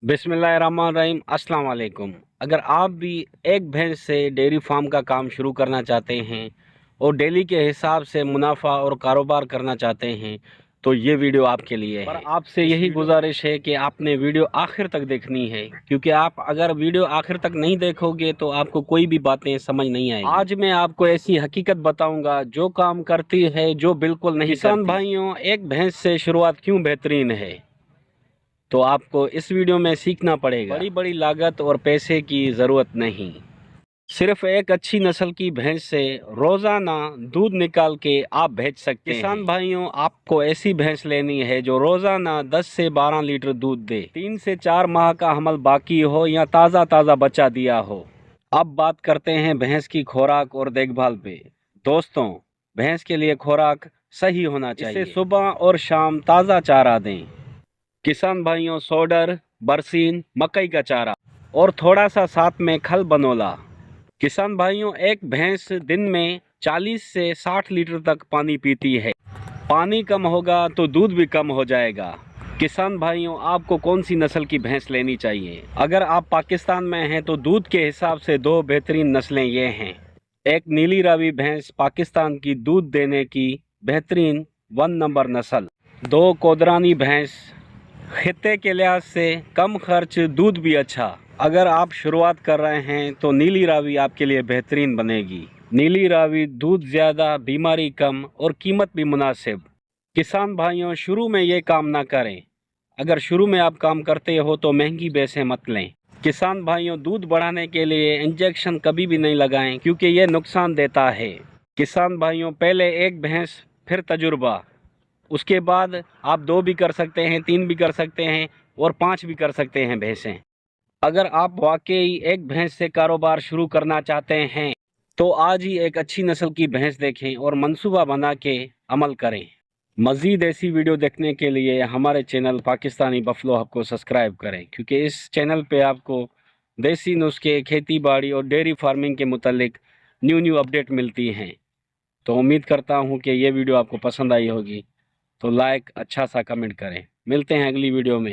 बिस्मिल्लाहिर्रहमानिर्रहीम अस्सलाम वालेकुम। अगर आप भी एक भैंस से डेयरी फार्म का काम शुरू करना चाहते हैं और डेली के हिसाब से मुनाफा और कारोबार करना चाहते हैं तो ये वीडियो आपके लिए है। पर आपसे यही गुजारिश है कि आपने वीडियो आखिर तक देखनी है, क्योंकि आप अगर वीडियो आखिर तक नहीं देखोगे तो आपको कोई भी बातें समझ नहीं आएगी। आज मैं आपको ऐसी हकीकत बताऊंगा जो काम करती है, जो बिल्कुल नहीं करती। किसान भाइयों, एक भैंस से शुरुआत क्यों बेहतरीन है, तो आपको इस वीडियो में सीखना पड़ेगा। बड़ी बड़ी लागत और पैसे की ज़रूरत नहीं, सिर्फ एक अच्छी नस्ल की भैंस से रोज़ाना दूध निकाल के आप बेच सकते हैं। किसान भाइयों, आपको ऐसी भैंस लेनी है जो रोज़ाना 10 से 12 लीटर दूध दे, 3 से 4 माह का हमल बाकी हो या ताज़ा ताज़ा बच्चा दिया हो। अब बात करते हैं भैंस की खुराक और देखभाल पे। दोस्तों, भैंस के लिए खुराक सही होना चाहिए। इसे सुबह और शाम ताज़ा चारा दें। किसान भाइयों, सोडर, बरसीन, मकई का चारा और थोड़ा सा साथ में खल बनोला। किसान भाइयों, एक भैंस दिन में 40 से 60 लीटर तक पानी पीती है। पानी कम होगा तो दूध भी कम हो जाएगा। किसान भाइयों, आपको कौन सी नस्ल की भैंस लेनी चाहिए? अगर आप पाकिस्तान में हैं तो दूध के हिसाब से दो बेहतरीन नस्लें ये हैं। एक नीली रावी भैंस, पाकिस्तान की दूध देने की बेहतरीन 1 नंबर नस्ल। 2 कोदरानी भैंस, खित्ते के लिहाज से कम खर्च, दूध भी अच्छा। अगर आप शुरुआत कर रहे हैं तो नीली रावी आपके लिए बेहतरीन बनेगी। नीली रावी दूध ज़्यादा, बीमारी कम और कीमत भी मुनासिब। किसान भाइयों, शुरू में ये काम ना करें। अगर शुरू में आप काम करते हो तो महंगी भैंसें मत लें। किसान भाइयों, दूध बढ़ाने के लिए इंजेक्शन कभी भी नहीं लगाएं, क्योंकि ये नुकसान देता है। किसान भाइयों, पहले एक भैंस फिर तजुर्बा, उसके बाद आप 2 भी कर सकते हैं, 3 भी कर सकते हैं और 5 भी कर सकते हैं भैंसें। अगर आप वाकई एक भैंस से कारोबार शुरू करना चाहते हैं तो आज ही एक अच्छी नस्ल की भैंस देखें और मंसूबा बना के अमल करें। मज़ीद ऐसी वीडियो देखने के लिए हमारे चैनल पाकिस्तानी बफलो हब को सब्सक्राइब करें, क्योंकि इस चैनल पे आपको देसी नुस्खे, खेती बाड़ी और डेयरी फार्मिंग के मुतालिक न्यू अपडेट मिलती हैं। तो उम्मीद करता हूँ कि ये वीडियो आपको पसंद आई होगी, तो लाइक, अच्छा सा कमेंट करें। मिलते हैं अगली वीडियो में।